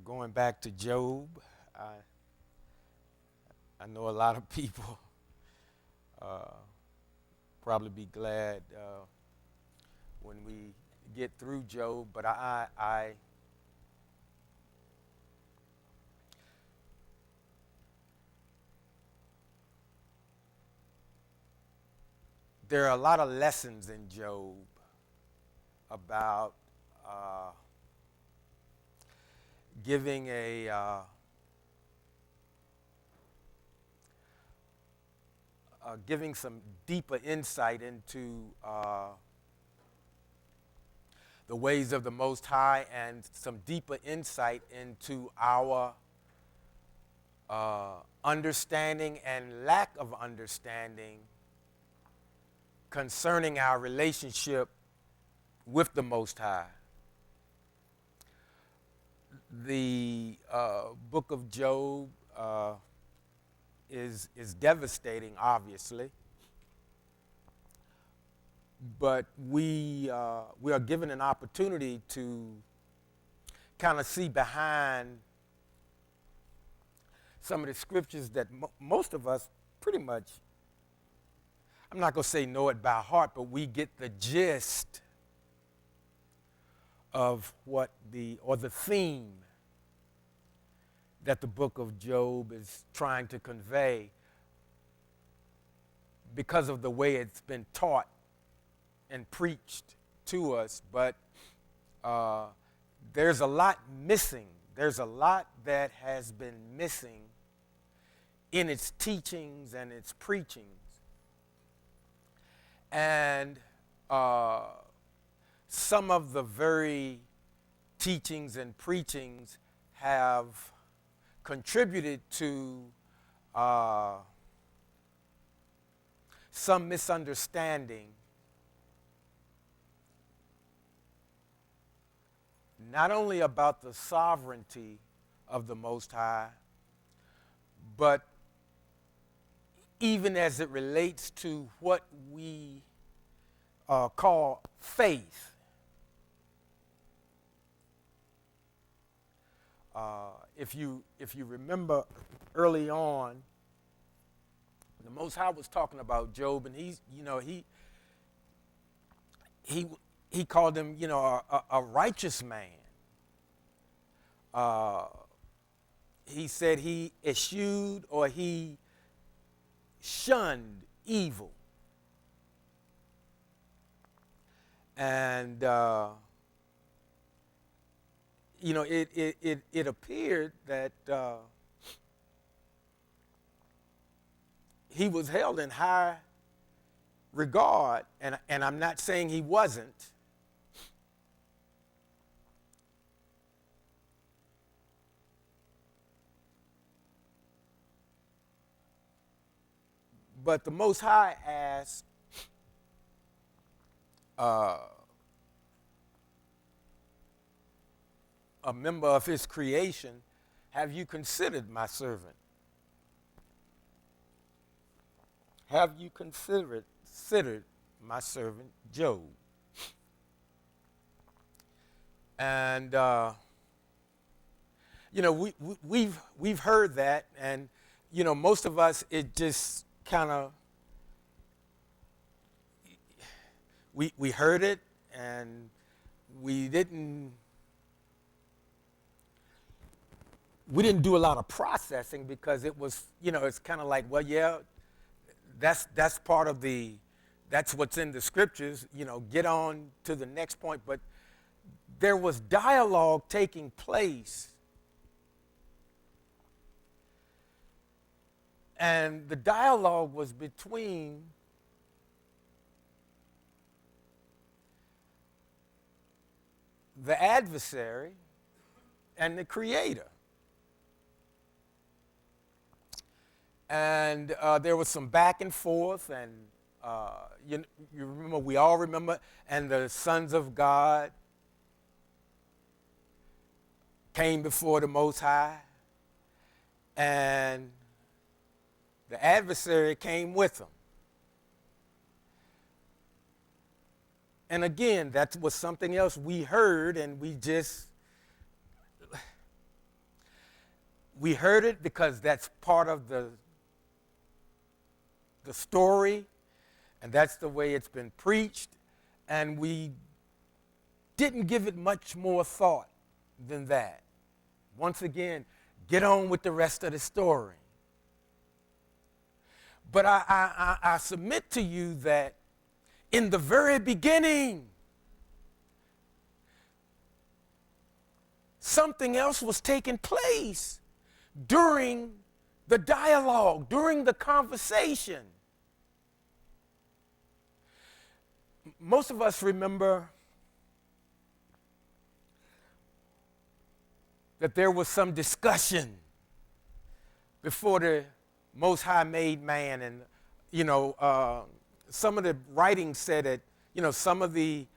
going back to Job. I know a lot of people uh, probably be glad when we get through Job, but there are a lot of lessons in Job about uh, giving giving some deeper insight into the ways of the Most High and some deeper insight into our understanding and lack of understanding concerning our relationship with the Most High. The book of Job is devastating, obviously, but we are given an opportunity to kind of see behind some of the scriptures that most of us pretty much, I'm not going to say know it by heart, but we get the gist of the theme that the book of Job is trying to convey because of the way it's been taught and preached to us. But there's a lot missing. There's a lot that has been missing in its teachings and its preachings. And some of the very teachings and preachings have contributed to some misunderstanding, not only about the sovereignty of the Most High, but even as it relates to what we call faith. If you remember early on, the Most High was talking about Job, and he called him, a righteous man. He said he eschewed or he shunned evil. And it appeared that he was held in high regard, and I'm not saying he wasn't. But the Most High asked a member of his creation, have you considered my servant? Have you considered my servant Job? And we've heard that, and most of us, it just kind of, we heard it, and we didn't do a lot of processing, because it was, it's kind of like, well, yeah, that's part of that's what's in the scriptures, get on to the next point. But there was dialogue taking place, and the dialogue was between the adversary and the Creator. And there was some back and forth, and you remember, we all remember, and the sons of God came before the Most High, and the adversary came with them. And again, that was something else we heard, and we just, we heard it because that's part of the story, and that's the way it's been preached, and we didn't give it much more thought than that. Once again, get on with the rest of the story. But I submit to you that in the very beginning, something else was taking place during the dialogue, during the conversation. Most of us remember that there was some discussion before the Most High made man, and some of the writings said that some of the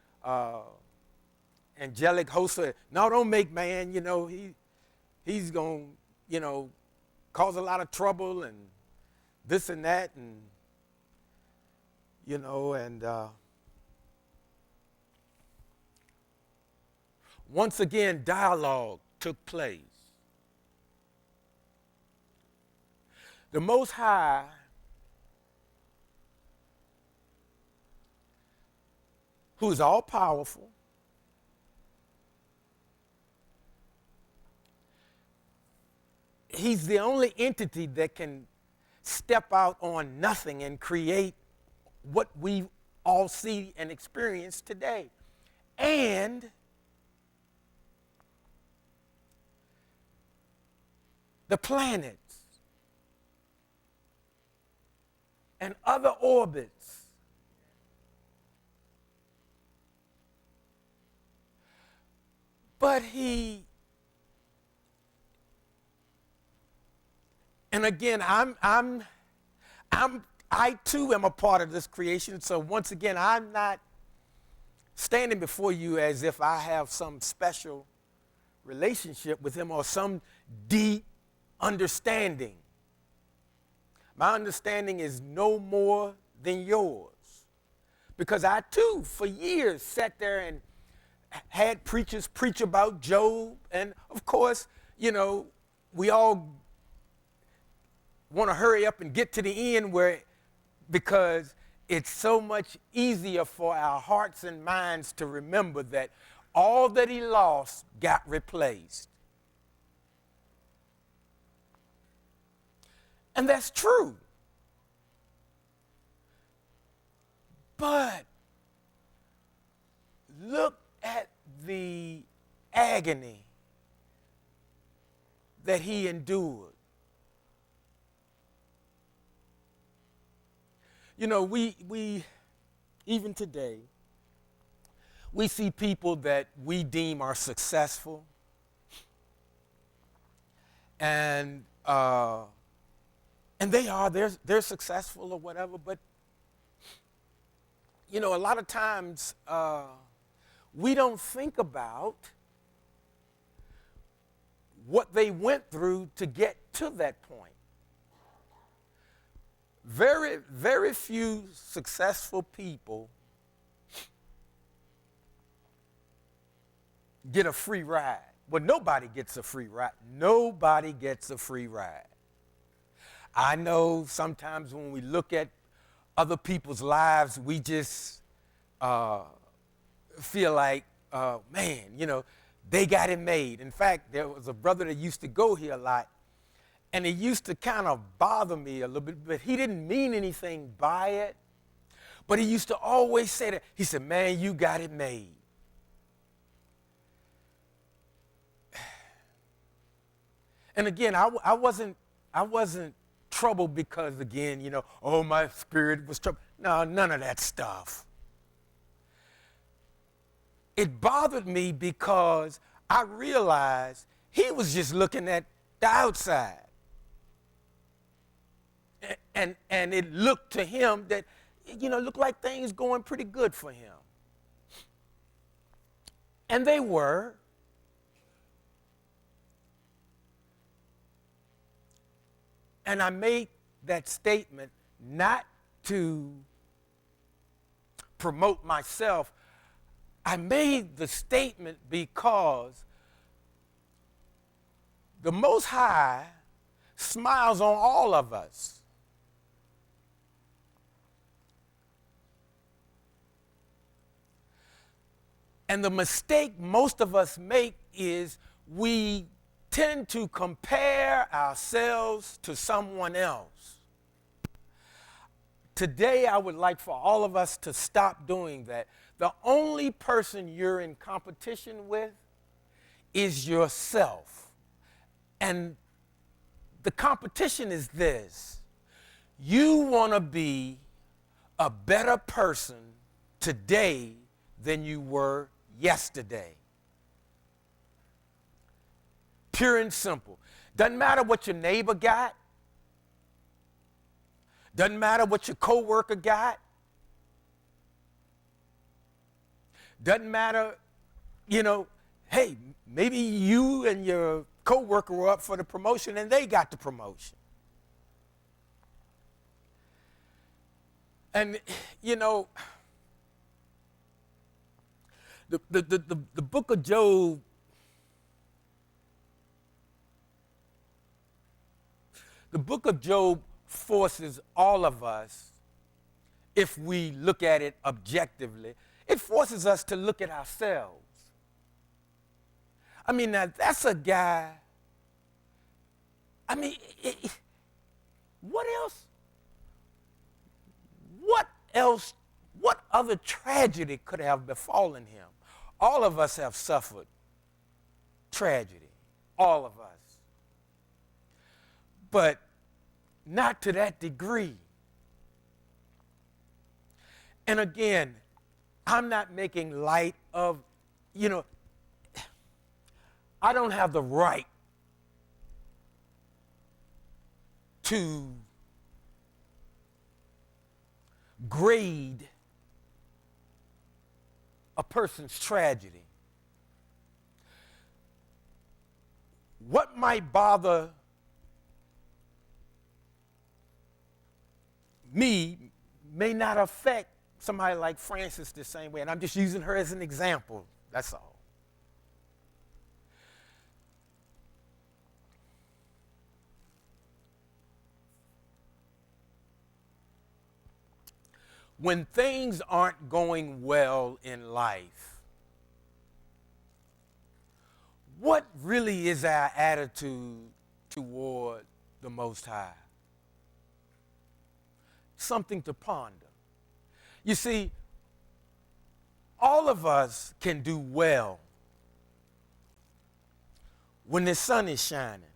angelic hosts said, "No, don't make man. He's gonna cause a lot of trouble and this and that, and once again dialogue took place. The Most High who is all powerful, he's the only entity that can step out on nothing and create what we all see and experience today. And the planets and other orbits but and again, I too am a part of this creation. So once again, I'm not standing before you as if I have some special relationship with him or some deep understanding. My understanding is no more than yours. Because I too, for years, sat there and had preachers preach about Job. And of course, we all want to hurry up and get to the end because it's so much easier for our hearts and minds to remember that all that he lost got replaced. And that's true. But look at the agony that he endured. We even today, we see people that we deem are successful, and they are, they're successful or whatever, but a lot of times we don't think about what they went through to get to that point. Very, very few successful people get a free ride. Well, nobody gets a free ride. Nobody gets a free ride. I know sometimes when we look at other people's lives, we just feel like, man, they got it made. In fact, there was a brother that used to go here a lot, and it used to kind of bother me a little bit, but he didn't mean anything by it. But he used to always say that. He said, "Man, you got it made." And again, I wasn't troubled because, again, oh, my spirit was troubled. No, none of that stuff. It bothered me because I realized he was just looking at the outside. And it looked to him that, looked like things going pretty good for him. And they were. And I made that statement not to promote myself. I made the statement because The Most High smiles on all of us. And the mistake most of us make is we tend to compare ourselves to someone else. Today, I would like for all of us to stop doing that. The only person you're in competition with is yourself. And the competition is this: you want to be a better person today than you were yesterday. Pure and simple. Doesn't matter what your neighbor got. Doesn't matter what your coworker got. Doesn't matter, hey, maybe you and your coworker were up for the promotion and they got the promotion. And, the book of Job, the book of Job forces all of us, if we look at it objectively, it forces us to look at ourselves. I mean, now that's a guy, what else, what other tragedy could have befallen him? All of us have suffered tragedy, all of us. But not to that degree. And again, I'm not making light of, I don't have the right to grade a person's tragedy. What might bother me may not affect somebody like Frances the same way, and I'm just using her as an example, that's all. When things aren't going well in life, what really is our attitude toward the Most High? Something to ponder. You see, all of us can do well when the sun is shining.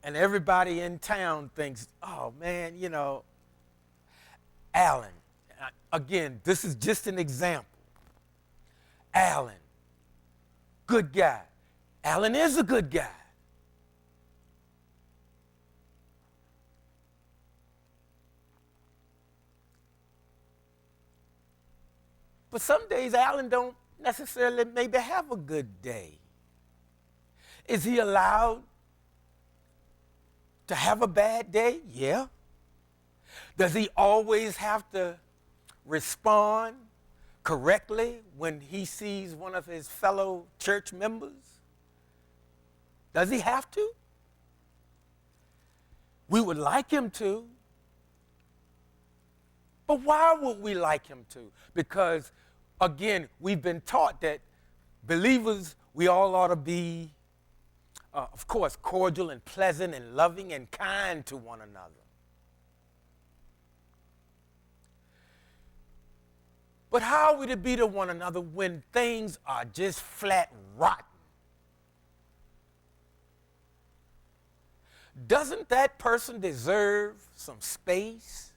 And everybody in town thinks, oh man, Alan, again, this is just an example. Alan, good guy. Alan is a good guy. But some days Alan don't necessarily maybe have a good day. Is he allowed to have a bad day? Yeah. Does he always have to respond correctly when he sees one of his fellow church members? Does he have to? We would like him to. But why would we like him to? Because, again, we've been taught that believers, we all ought to be, of course, cordial and pleasant and loving and kind to one another. But how are we to be to one another when things are just flat rotten? Doesn't that person deserve some space?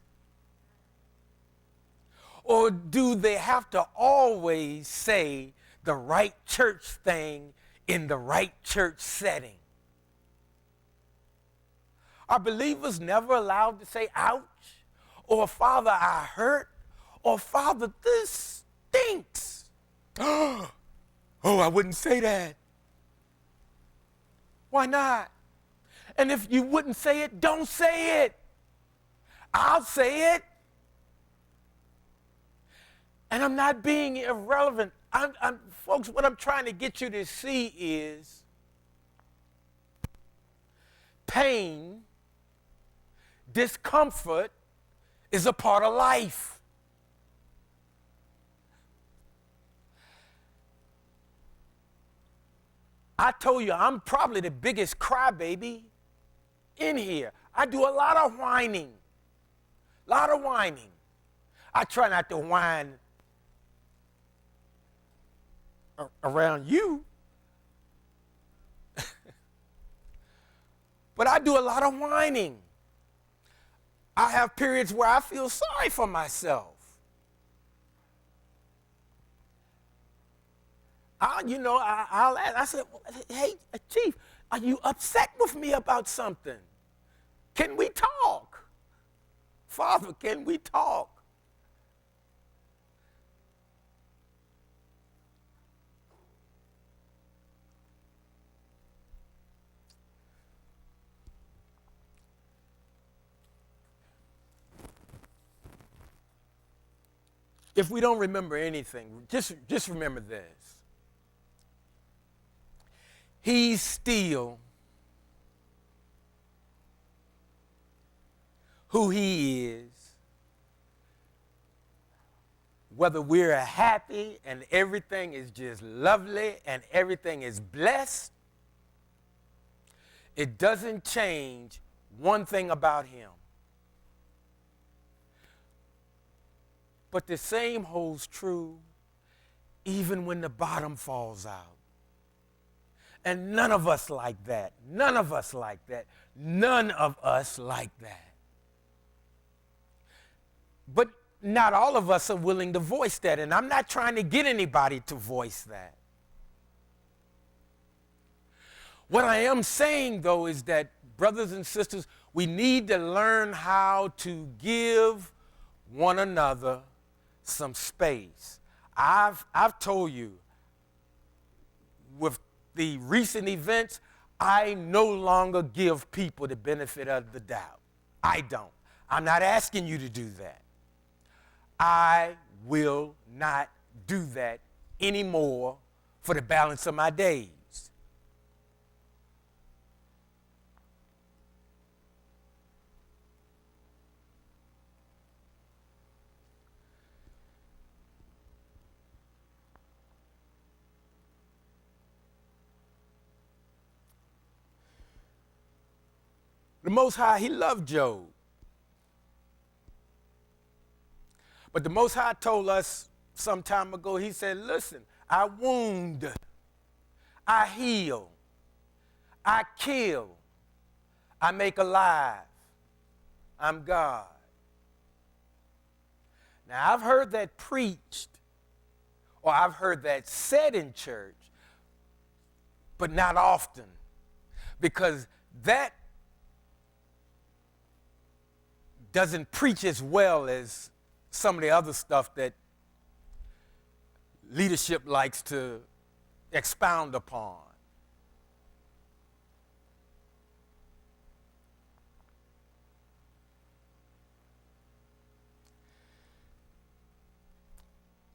Or do they have to always say the right church thing in the right church setting? Are believers never allowed to say, ouch, or Father, I hurt, or Father, this stinks? Oh, I wouldn't say that. Why not? And if you wouldn't say it, don't say it. I'll say it. And I'm not being irrelevant. Folks, what I'm trying to get you to see is pain, discomfort is a part of life. I told you I'm probably the biggest crybaby in here. I do a lot of whining. I try not to whine around you. But I do a lot of whining. I have periods where I feel sorry for myself. I'll ask, I said, hey, Chief, are you upset with me about something? Can we talk? Father, can we talk? If we don't remember anything, just remember this. He's still who he is, whether we're happy and everything is just lovely and everything is blessed, it doesn't change one thing about him. But the same holds true even when the bottom falls out. And none of us like that. None of us like that. None of us like that. But not all of us are willing to voice that. And I'm not trying to get anybody to voice that. What I am saying, though, is that, brothers and sisters, we need to learn how to give one another some space. I've told you, with the recent events, I no longer give people the benefit of the doubt. I don't. I'm not asking you to do that. I will not do that anymore for the balance of my days. The Most High, he loved Job. But the Most High told us some time ago, he said, listen, I wound, I heal, I kill, I make alive. I'm God. Now, I've heard that preached, or I've heard that said in church, but not often, because that doesn't preach as well as some of the other stuff that leadership likes to expound upon.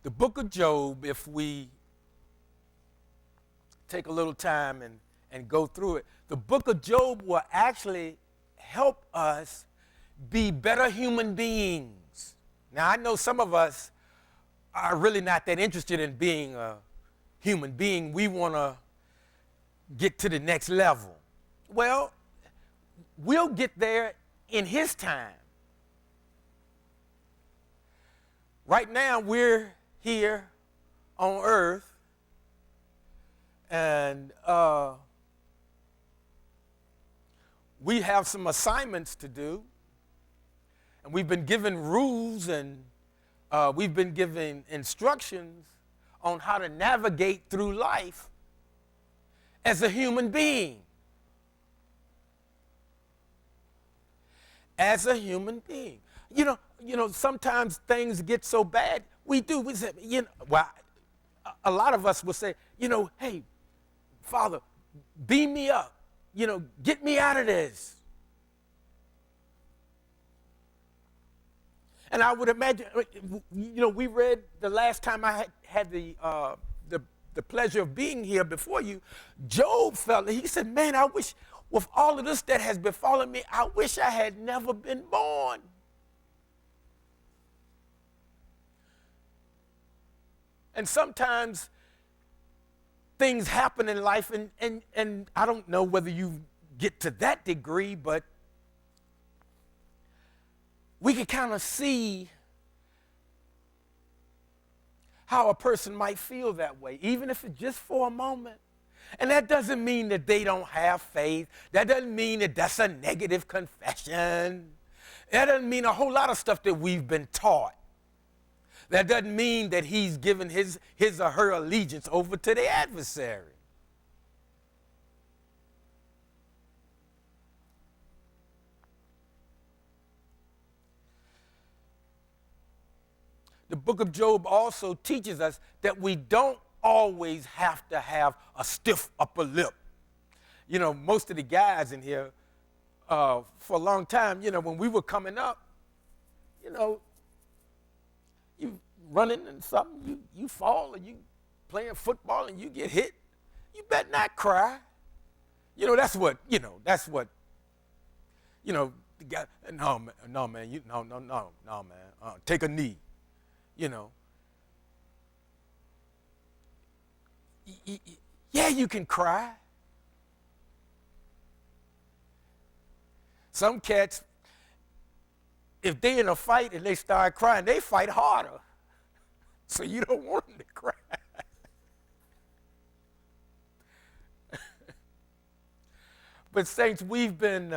The book of Job, if we take a little time and go through it, the book of Job will actually help us be better human beings. Now, I know some of us are really not that interested in being a human being. We want to get to the next level. Well, we'll get there in his time. Right now, we're here on earth, and we have some assignments to do. And we've been given rules and we've been given instructions on how to navigate through life as a human being. As a human being. You know, sometimes things get so bad, we say, a lot of us will say, hey, Father, beam me up, get me out of this. And I would imagine, we read the last time I had the pleasure of being here before you, Job felt, he said, man, I wish with all of this that has befallen me, I wish I had never been born. And sometimes things happen in life, and I don't know whether you get to that degree, but we can kind of see how a person might feel that way, even if it's just for a moment. And that doesn't mean that they don't have faith. That doesn't mean that that's a negative confession. That doesn't mean a whole lot of stuff that we've been taught. That doesn't mean that he's given his or her allegiance over to the adversary. The book of Job also teaches us that we don't always have to have a stiff upper lip. You know, most of the guys in here, for a long time, when we were coming up, you running and something, you fall, or you playing football and you get hit, you better not cry. That's what, the guy, no, man, no, man, take a knee, Yeah, you can cry. Some cats, if they in a fight and they start crying, they fight harder. So you don't want them to cry. But saints, we've been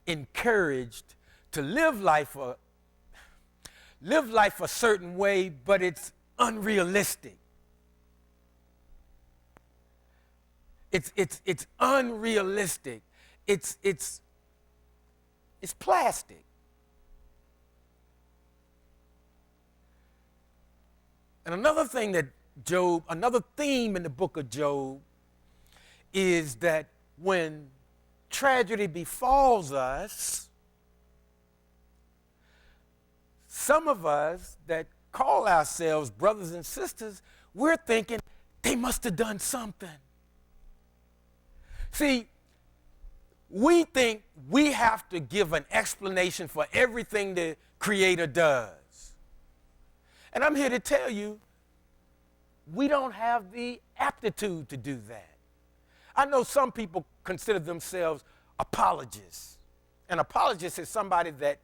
encouraged to live life a certain way, but it's unrealistic. It's unrealistic. It's plastic. And another thing that another theme in the book of Job is that when tragedy befalls us, some of us that call ourselves brothers and sisters, we're thinking they must have done something. See, we think we have to give an explanation for everything the Creator does. And I'm here to tell you, we don't have the aptitude to do that. I know some people consider themselves apologists. An apologist is somebody that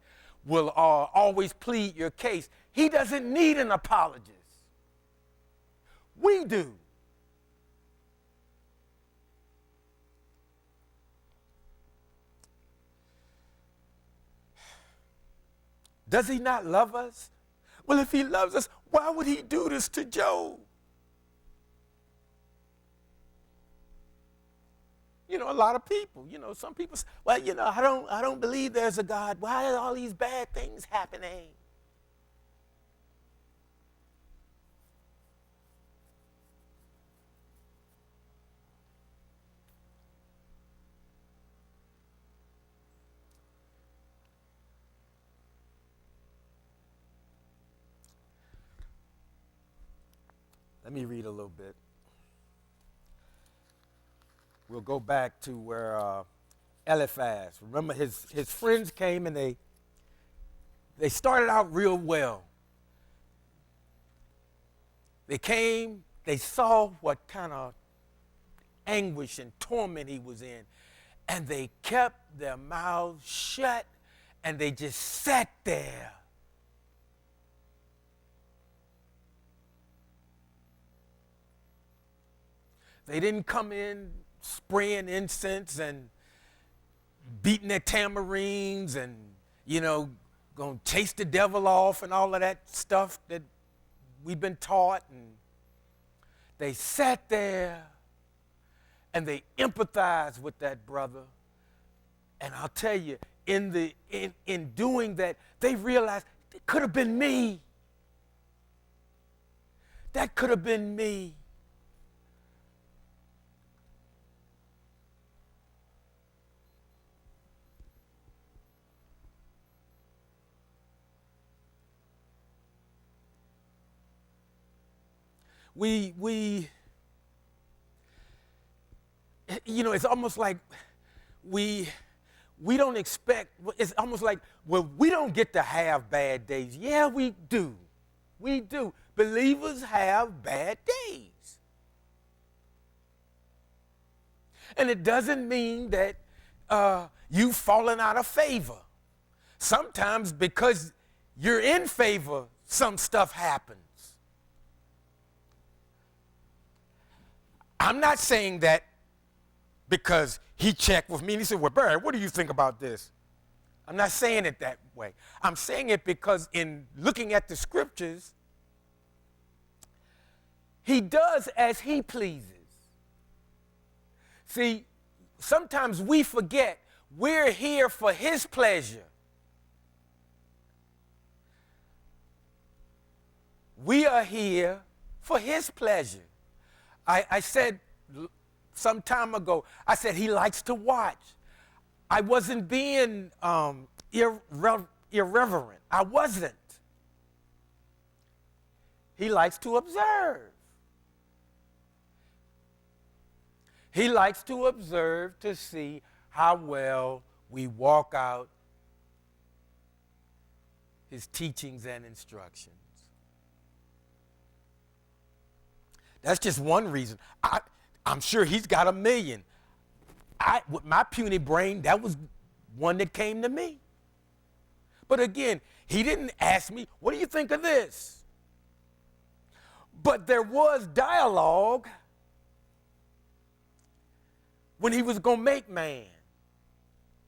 will always plead your case. He doesn't need an apologist. We do. Does he not love us? Well, if he loves us, why would he do this to Job? A lot of people, some people say, well, I don't believe there's a God. Why are all these bad things happening? Let me read a little bit. We'll go back to where Eliphaz. Remember, his friends came and they started out real well. They came, they saw what kind of anguish and torment he was in, and they kept their mouths shut, and they just sat there. They didn't come in spraying incense and beating their tamarines and, going to chase the devil off and all of that stuff that we've been taught. And they sat there and they empathized with that brother. And I'll tell you, in doing that, they realized it could have been me. That could have been me. we it's almost like we don't expect, it's almost like, well, we don't get to have bad days. Yeah, we do. We do. Believers have bad days. And it doesn't mean that you've fallen out of favor. Sometimes because you're in favor, some stuff happens. I'm not saying that because he checked with me and he said, well, Barry, what do you think about this? I'm not saying it that way. I'm saying it because in looking at the scriptures, he does as he pleases. See, sometimes we forget we're here for his pleasure. We are here for his pleasure. I said some time ago, I said he likes to watch. I wasn't being irreverent. I wasn't. He likes to observe. He likes to observe to see how well we walk out his teachings and instructions. That's just one reason. I'm sure he's got a million. With my puny brain, that was one that came to me. But again, he didn't ask me, what do you think of this? But there was dialogue when he was going to make man.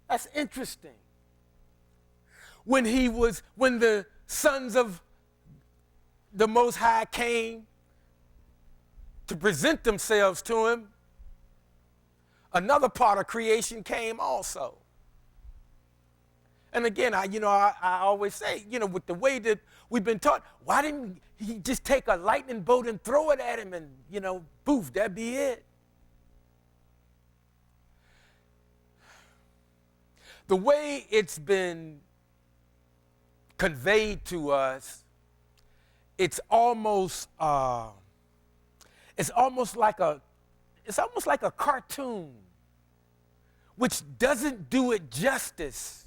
That's interesting. When the sons of the Most High came to present themselves to him, another part of creation came also. And again, I always say, with the way that we've been taught, why didn't he just take a lightning bolt and throw it at him and, poof, that'd be it? The way it's been conveyed to us, it's almost like a cartoon, which doesn't do it justice.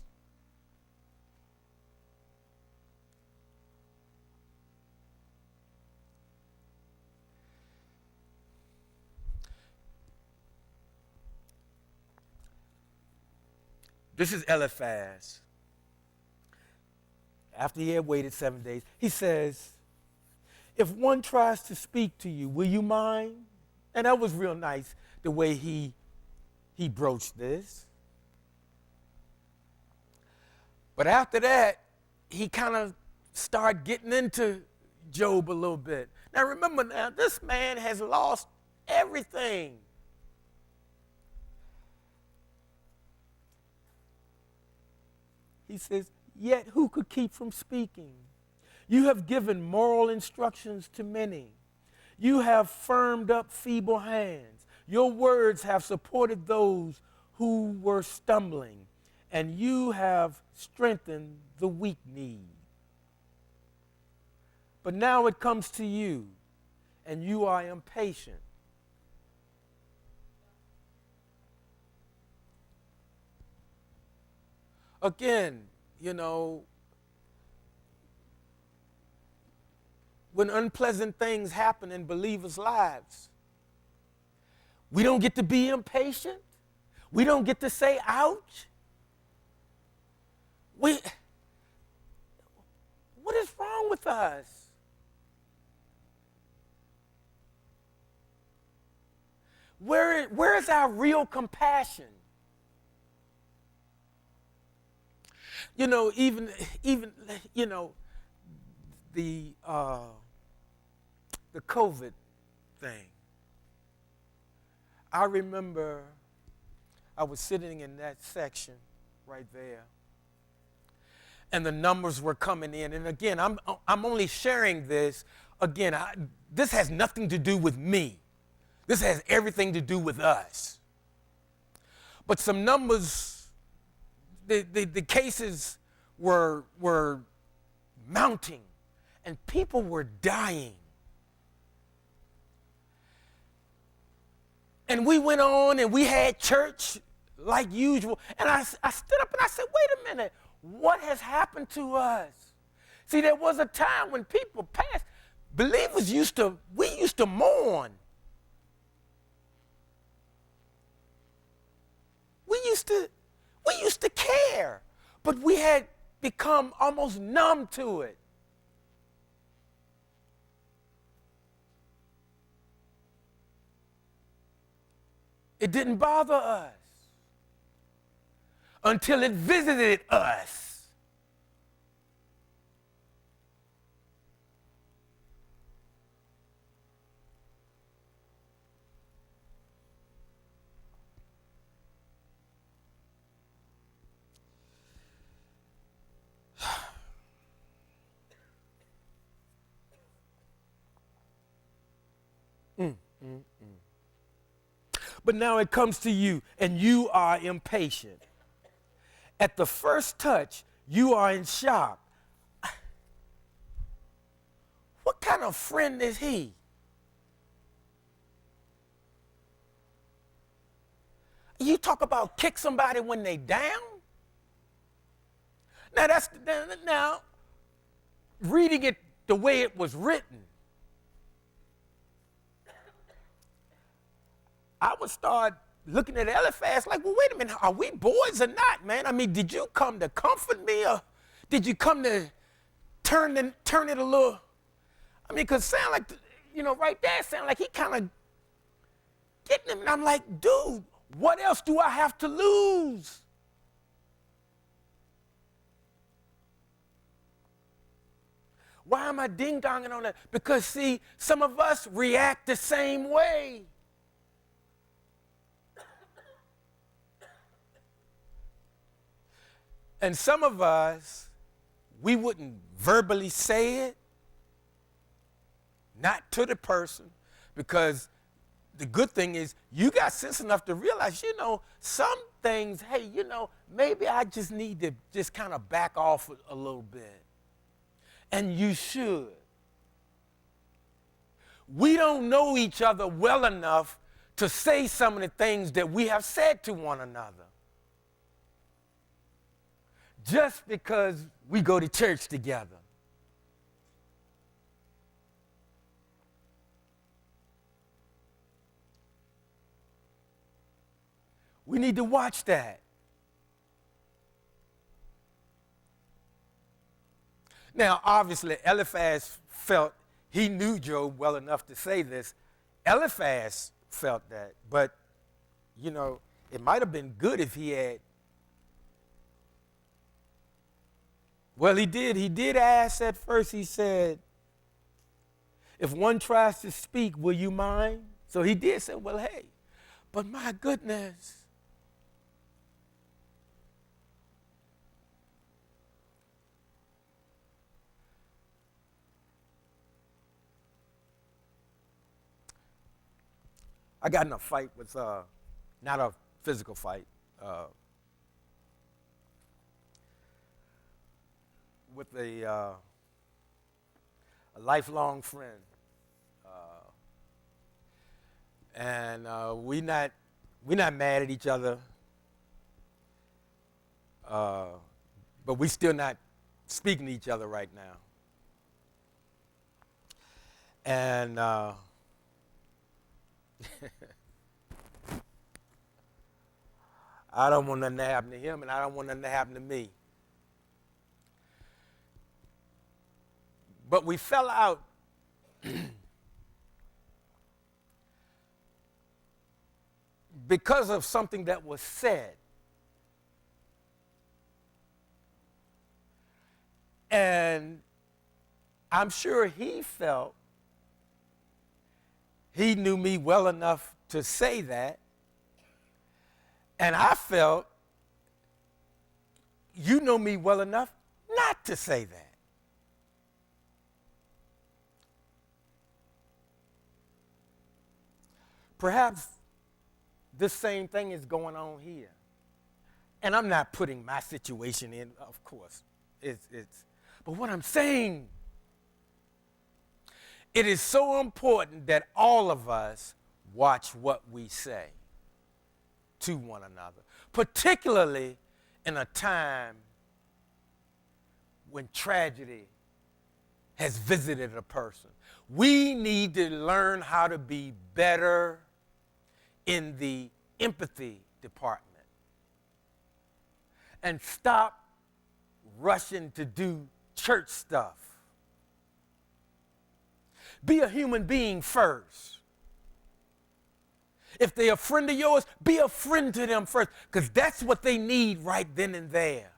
This is Eliphaz. After he had waited 7 days, he says, if one tries to speak to you, will you mind? And that was real nice, the way he broached this. But after that, he kind of started getting into Job a little bit. Now remember now, this man has lost everything. He says, yet who could keep from speaking? You have given moral instructions to many. You have firmed up feeble hands. Your words have supported those who were stumbling, and you have strengthened the weak-kneed. But now it comes to you, and you are impatient. Again, when unpleasant things happen in believers' lives, we don't get to be impatient. We don't get to say, ouch. What is wrong with us? Where is our real compassion? Even the COVID thing. I remember I was sitting in that section right there, and the numbers were coming in. And again, I'm only sharing this. Again, this has nothing to do with me. This has everything to do with us. But some numbers. The cases were mounting, and people were dying. And we went on and we had church like usual. And I stood up and I said, wait a minute, what has happened to us? See, there was a time when people passed. Believers used to mourn. We used to care, but we had become almost numb to it. It didn't bother us until it visited us. But now it comes to you, and you are impatient. At the first touch, you are in shock. What kind of friend is he? You talk about kick somebody when they down? Now, reading it the way it was written, I would start looking at Eliphaz like, well, wait a minute, are we boys or not, man? I mean, did you come to comfort me, or did you come to turn it a little? I mean, because sound like, right there, sound like he kind of getting him. And I'm like, dude, what else do I have to lose? Why am I ding-donging on that? Because, see, some of us react the same way. And some of us, we wouldn't verbally say it, not to the person, because the good thing is you got sense enough to realize, some things, hey, maybe I just need to just kind of back off a little bit. And you should. We don't know each other well enough to say some of the things that we have said to one another. Just because we go to church together. We need to watch that. Now, obviously, Eliphaz felt he knew Job well enough to say this. Eliphaz felt that, but, it might have been good if he had. Well, he did ask at first. He said, if one tries to speak, will you mind? So he did say, well, hey, but my goodness. I got in a fight with, not a physical fight, with a lifelong friend. And we're not mad at each other, but we still not speaking to each other right now. And I don't want nothing to happen to him, and I don't want nothing to happen to me. But we fell out because of something that was said. And I'm sure he felt he knew me well enough to say that. And I felt you know me well enough not to say that. Perhaps this same thing is going on here. And I'm not putting my situation in, of course. But what I'm saying, it is so important that all of us watch what we say to one another, particularly in a time when tragedy has visited a person. We need to learn how to be better in the empathy department and stop rushing to do church stuff. Be a human being first. If they're a friend of yours, be a friend to them first, because that's what they need right then and there.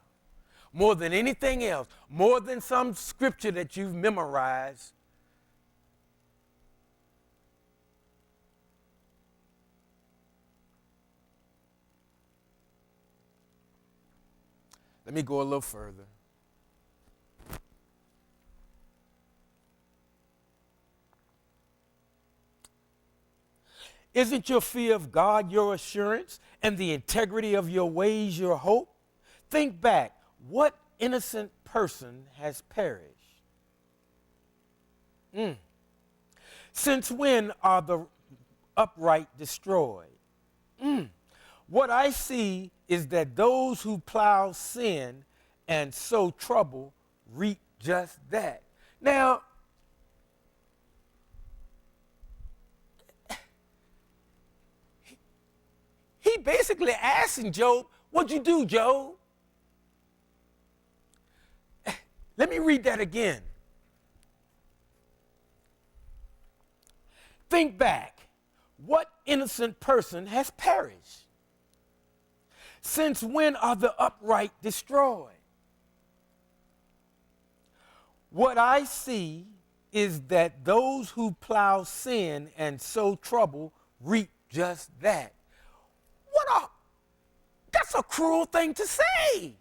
More than anything else, more than some scripture that you've memorized. Let me go a little further. Isn't your fear of God your assurance, and the integrity of your ways your hope? Think back, what innocent person has perished? Since when are the upright destroyed? What I see is that those who plow sin and sow trouble reap just that. Now, he basically asking Job, what'd you do, Job? Let me read that again. Think back. What innocent person has perished? Since when are the upright destroyed? What I see is that those who plow sin and sow trouble reap just that. That's a cruel thing to say.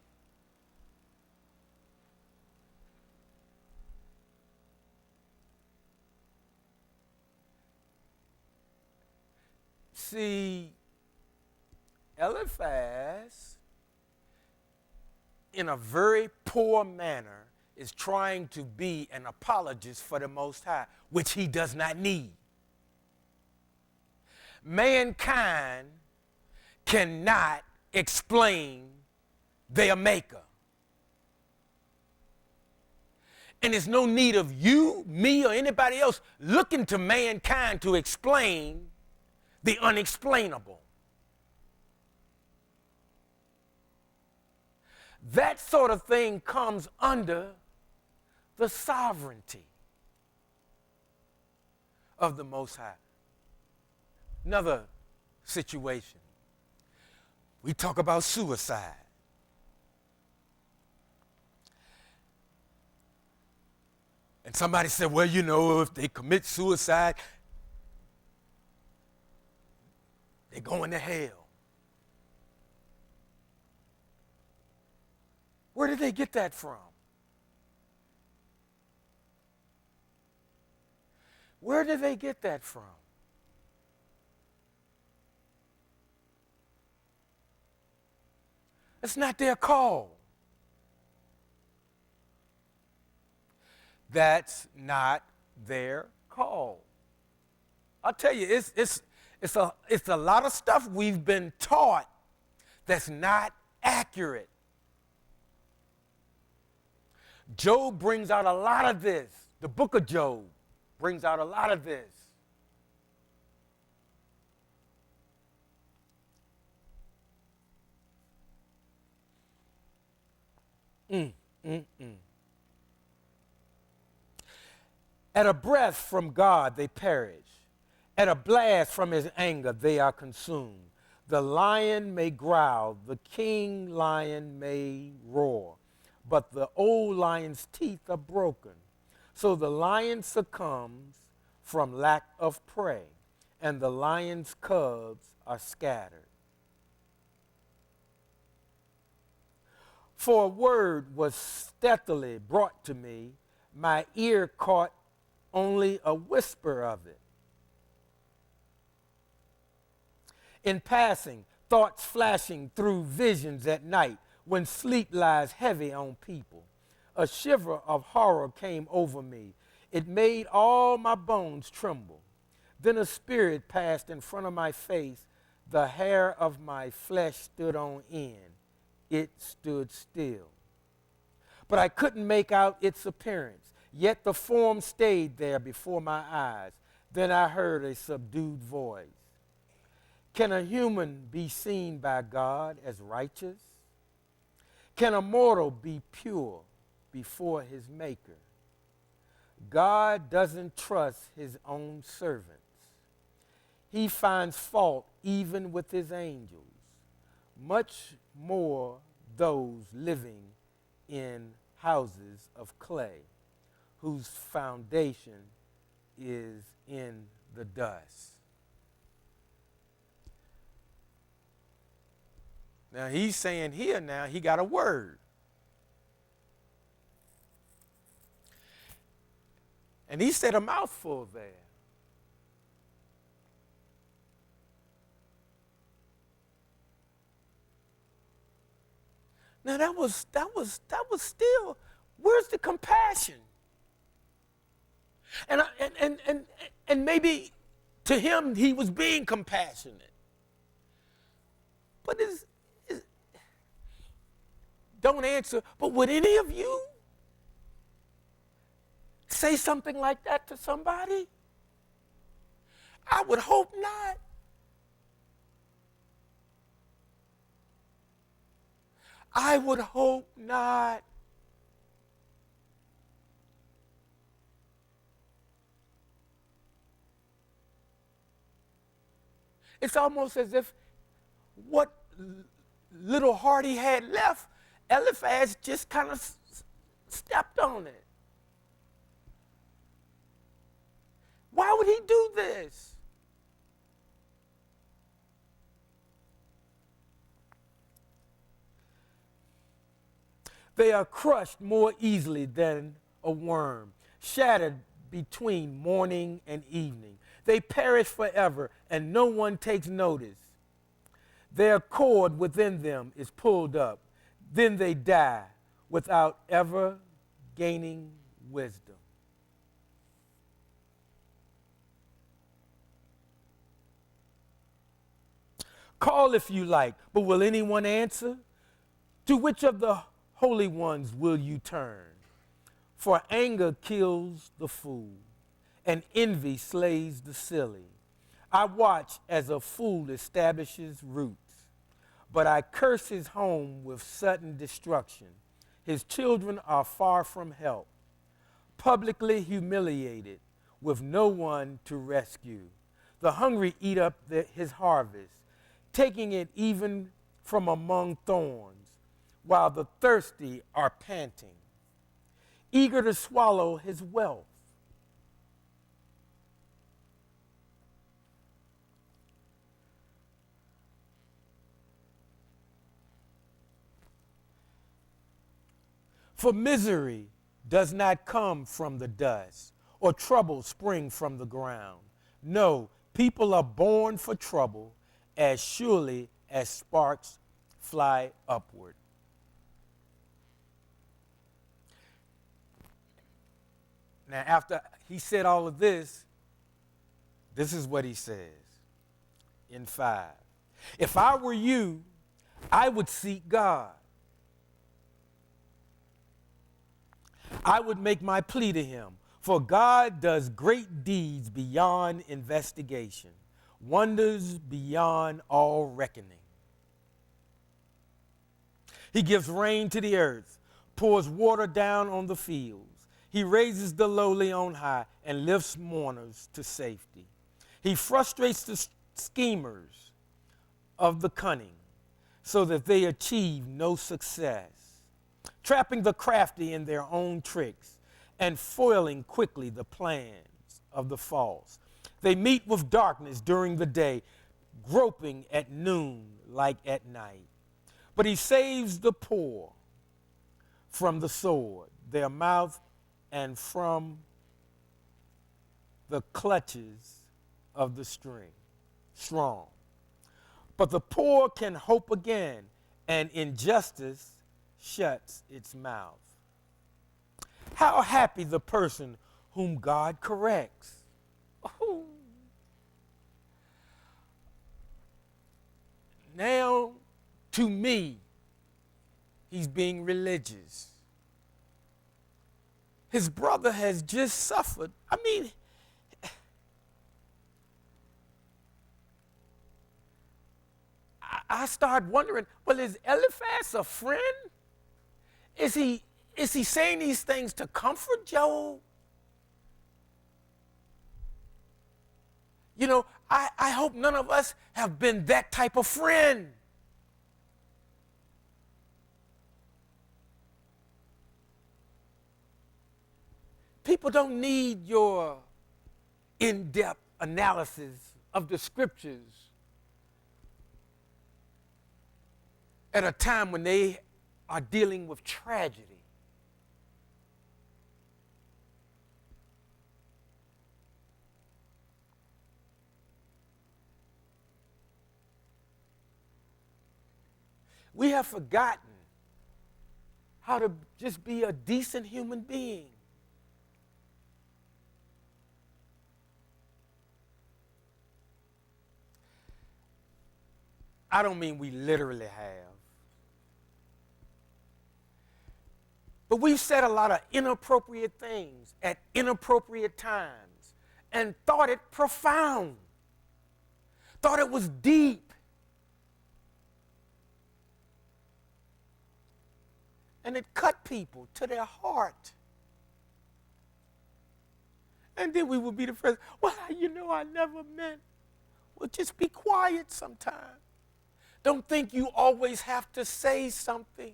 See, Eliphaz, in a very poor manner, is trying to be an apologist for the Most High, which he does not need. Mankind cannot explain their maker. And there's no need of you, me, or anybody else looking to mankind to explain the unexplainable. That sort of thing comes under the sovereignty of the Most High. Another situation. We talk about suicide. And somebody said, well, you know, if they commit suicide, they're going to hell. Where did they get that from? Where did they get that from? It's not their call. That's not their call. I'll tell you, it's a lot of stuff we've been taught that's not accurate. Job brings out a lot of this. The book of Job brings out a lot of this. At a breath from God, they perish. At a blast from his anger, they are consumed. The lion may growl, the king lion may roar, but the old lion's teeth are broken. So the lion succumbs from lack of prey, and the lion's cubs are scattered. For a word was stealthily brought to me, my ear caught only a whisper of it. In passing, thoughts flashing through visions at night, when sleep lies heavy on people. A shiver of horror came over me. It made all my bones tremble. Then a spirit passed in front of my face. The hair of my flesh stood on end. It stood still. But I couldn't make out its appearance. Yet the form stayed there before my eyes. Then I heard a subdued voice. Can a human be seen by God as righteous? Can a mortal be pure before his maker? God doesn't trust his own servants. He finds fault even with his angels, much more those living in houses of clay, whose foundation is in the dust. Now he's saying here now he got a word. And he said a mouthful there. Now that was still, where's the compassion? And maybe to him he was being compassionate. But don't answer, but would any of you say something like that to somebody? I would hope not. I would hope not. It's almost as if what little heart he had left, Eliphaz just kind of stepped on it. Why would he do this? They are crushed more easily than a worm, shattered between morning and evening. They perish forever, and no one takes notice. Their cord within them is pulled up. Then they die without ever gaining wisdom. Call if you like, but will anyone answer? To which of the holy ones will you turn? For anger kills the fool, and envy slays the silly. I watch as a fool establishes roots, but I curse his home with sudden destruction. His children are far from help, publicly humiliated, with no one to rescue. The hungry eat up his harvest, taking it even from among thorns, while the thirsty are panting, eager to swallow his wealth. For misery does not come from the dust, or trouble spring from the ground. No, people are born for trouble as surely as sparks fly upward. Now, after he said all of this, this is what he says in 5. If I were you, I would seek God. I would make my plea to him, for God does great deeds beyond investigation, wonders beyond all reckoning. He gives rain to the earth, pours water down on the fields. He raises the lowly on high and lifts mourners to safety. He frustrates the schemers of the cunning so that they achieve no success, trapping the crafty in their own tricks and foiling quickly the plans of the false. They meet with darkness during the day, groping at noon like at night. But he saves the poor from the sword, their mouth, and from the clutches of the strong. But the poor can hope again, and injustice shuts its mouth. How happy the person whom God corrects. Oh. To me, he's being religious. His brother has just suffered. I mean, I start wondering, well, is Eliphaz a friend? Is he saying these things to comfort Job? You know, I hope none of us have been that type of friend. People don't need your in-depth analysis of the scriptures at a time when they are dealing with tragedy. We have forgotten how to just be a decent human being. I don't mean we literally have. But we've said a lot of inappropriate things at inappropriate times and thought it profound, thought it was deep. And it cut people to their heart. And then we would be the first, well, you know, I never meant. Well, just be quiet sometime. Don't think you always have to say something.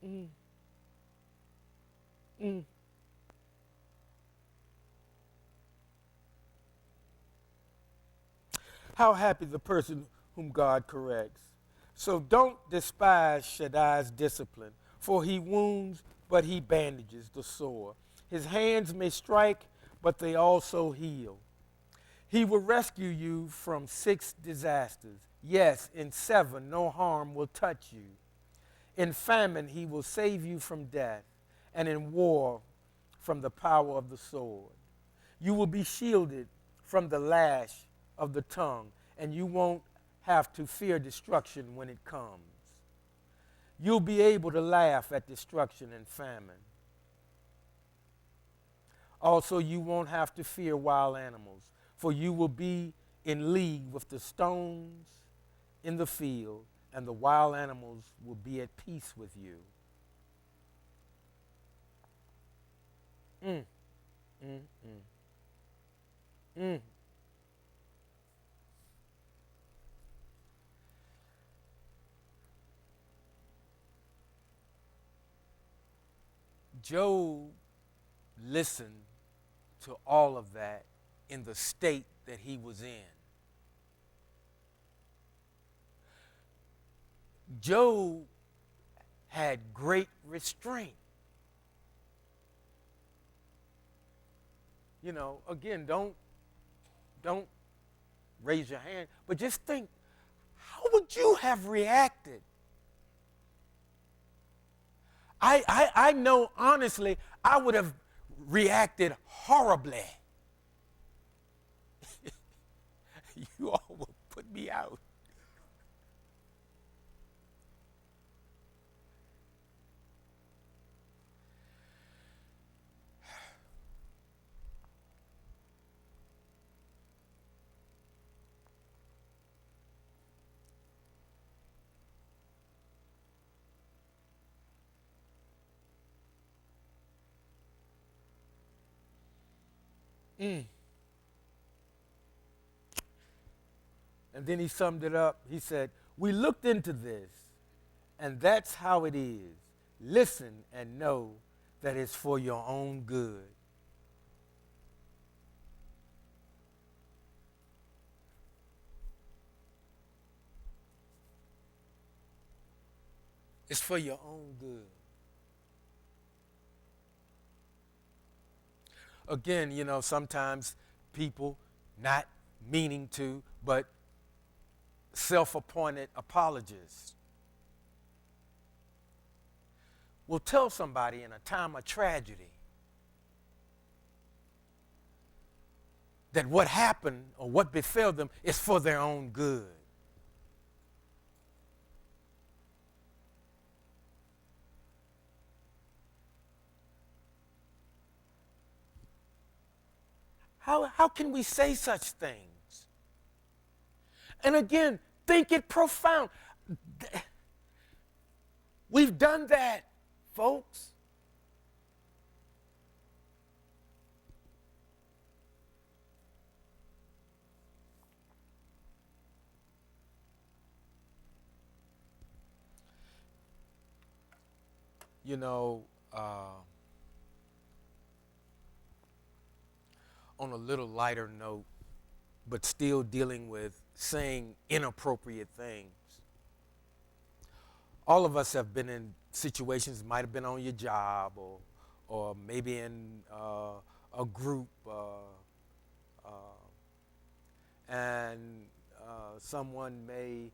Mm. Mm. How happy the person whom God corrects. So don't despise Shaddai's discipline, for he wounds, but he bandages the sore. His hands may strike, but they also heal. He will rescue you from 6 disasters. Yes, in 7, no harm will touch you. In famine, he will save you from death, and in war, from the power of the sword. You will be shielded from the lash of the tongue, and you won't have to fear destruction when it comes. You'll be able to laugh at destruction and famine. Also, you won't have to fear wild animals, for you will be in league with the stones in the field, and the wild animals will be at peace with you. Mm, mm, mm, mm. Job listened to all of that in the state that he was in. Job had great restraint. You know, again, don't raise your hand, but just think, how would you have reacted? I know honestly, I would have reacted horribly. You all will put me out. Mm. And then he summed it up. He said, we looked into this, and that's how it is. Listen and know that it's for your own good. It's for your own good. Again, you know, sometimes people, not meaning to, but self-appointed apologists, will tell somebody in a time of tragedy that what happened or what befell them is for their own good. How can we say such things? And again, think it profound. We've done that, folks. You know, on a little lighter note, but still dealing with saying inappropriate things. All of us have been in situations, might have been on your job or maybe in a group, uh, and someone may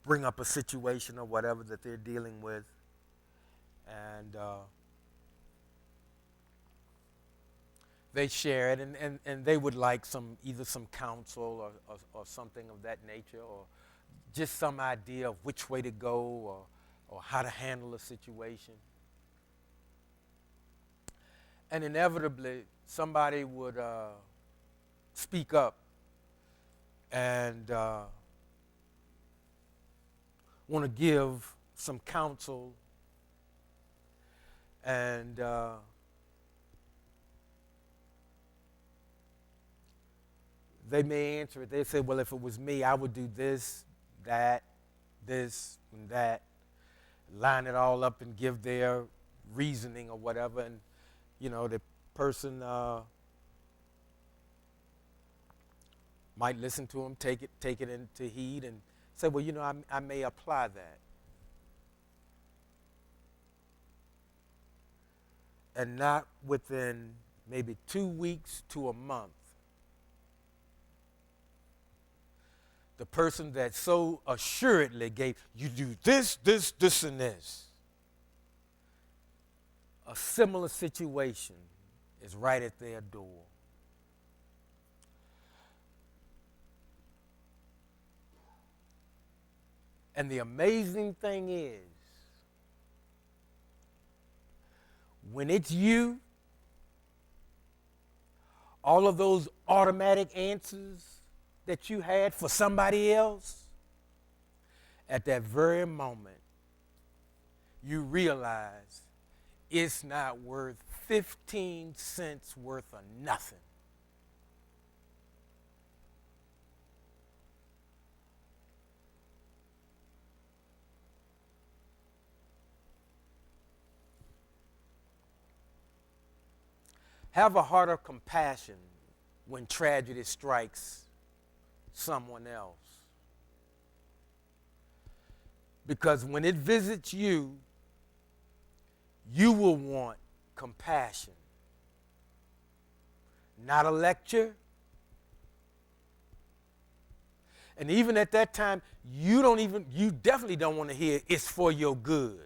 bring up a situation or whatever that they're dealing with, and they share it, and they would like either some counsel or something of that nature, or just some idea of which way to go or how to handle a situation. And inevitably, somebody would speak up and want to give some counsel, and they may answer it. They say, well, if it was me, I would do this, that, this, and that, line it all up and give their reasoning or whatever. And, you know, the person might listen to them, take it into heed, and say, well, you know, I may apply that. And not within maybe 2 weeks to a month, the person that so assuredly gave, you do this, this, this, and this, a similar situation is right at their door. And the amazing thing is, when it's you, all of those automatic answers that you had for somebody else, at that very moment, you realize it's not worth 15 cents worth of nothing. Have a heart of compassion when tragedy strikes someone else. Because when it visits you, you will want compassion. Not a lecture. And even at that time, you definitely don't want to hear it's for your good.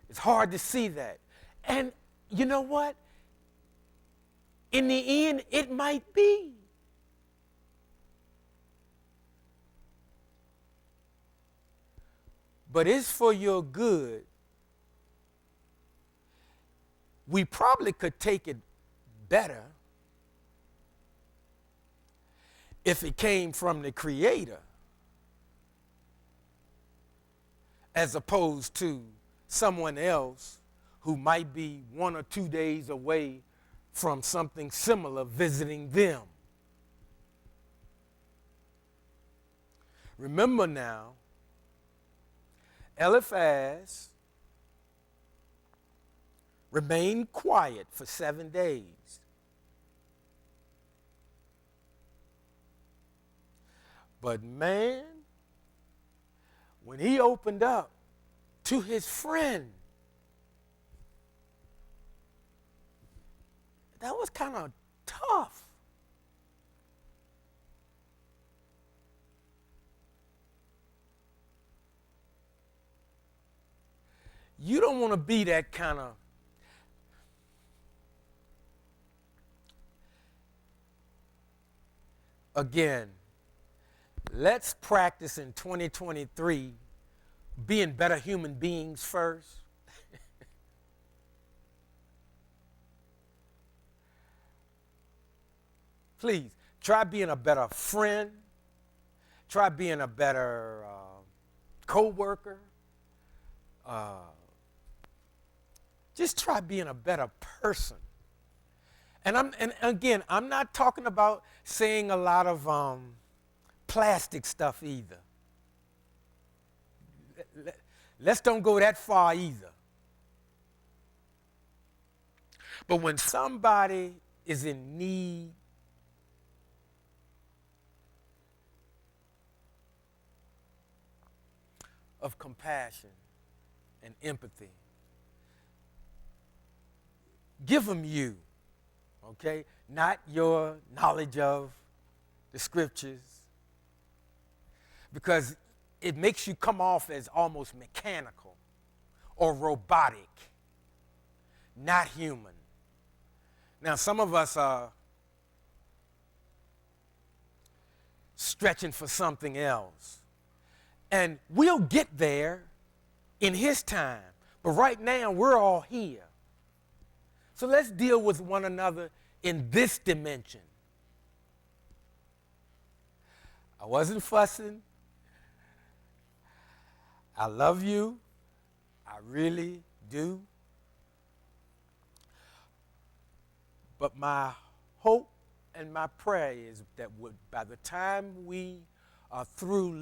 It's hard to see that. And you know what? In the end, it might be. But it's for your good. We probably could take it better if it came from the Creator, as opposed to someone else who might be 1 or 2 days away from something similar visiting them. Remember now, Eliphaz remained quiet for 7 days. But man, when he opened up to his friend, that was kind of tough. You don't want to be that kind of, again, let's practice in 2023 being better human beings first. Please, try being a better friend. Try being a better co-worker. Just try being a better person. And again, I'm not talking about saying a lot of plastic stuff either. Let's don't go that far either. But when somebody is in need of compassion and empathy, give them you, okay? Not your knowledge of the scriptures, because it makes you come off as almost mechanical or robotic, not human. Now, some of us are stretching for something else, and we'll get there in his time, but right now we're all here. So let's deal with one another in this dimension. I wasn't fussing. I love you. I really do. But my hope and my prayer is that by the time we are through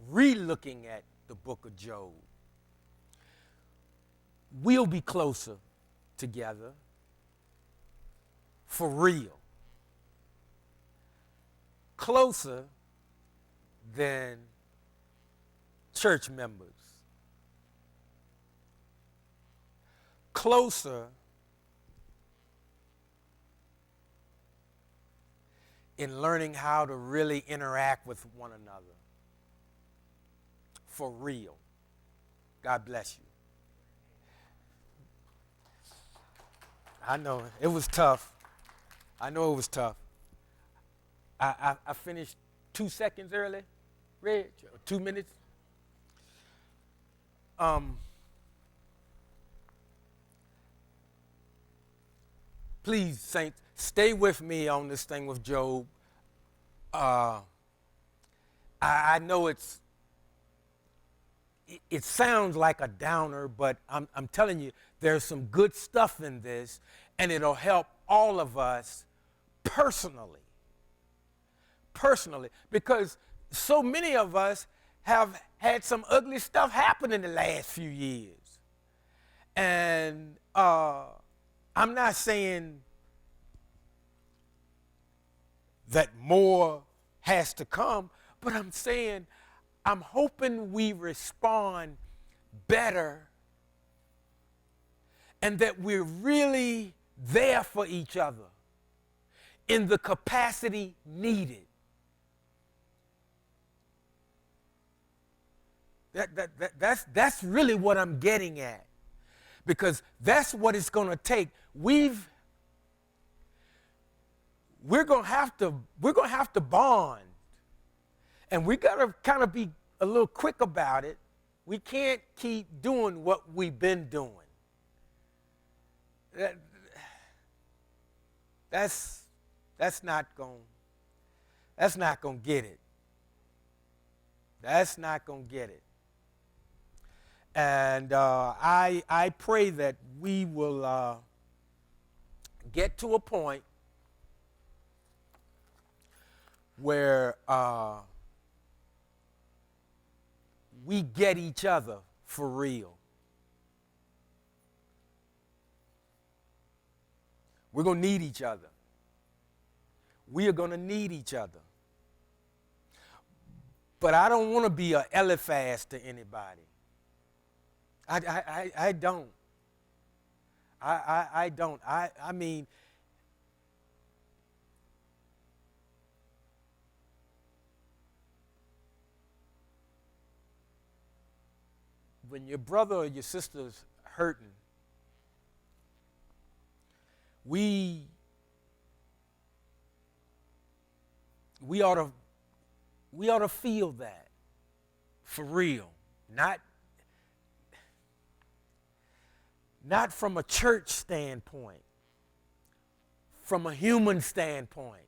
re-looking at the book of Job, we'll be closer together for real. Closer than church members. Closer in learning how to really interact with one another. For real. God bless you. I know it was tough. I know it was tough. I finished 2 seconds early, Reg, 2 minutes. Please, saints, stay with me on this thing with Job. I know it sounds like a downer, but I'm telling you, there's some good stuff in this, and it'll help all of us personally. Personally, because so many of us have had some ugly stuff happen in the last few years. And I'm not saying that more has to come, but I'm saying I'm hoping we respond better and that we're really there for each other in the capacity needed. That's really what I'm getting at, because that's what it's going to take. We're going to have to bond, and we got to kind of be a little quick about it. We can't keep doing what we've been doing. That's not going to get it. That's not going to get it. And I pray that we will get to a point where we get each other for real. We're going to need each other. We are going to need each other. But I don't want to be an Eliphaz to anybody. I don't. I don't. I mean, when your brother or your sister's hurting, we ought to feel that for real, not from a church standpoint, from a human standpoint.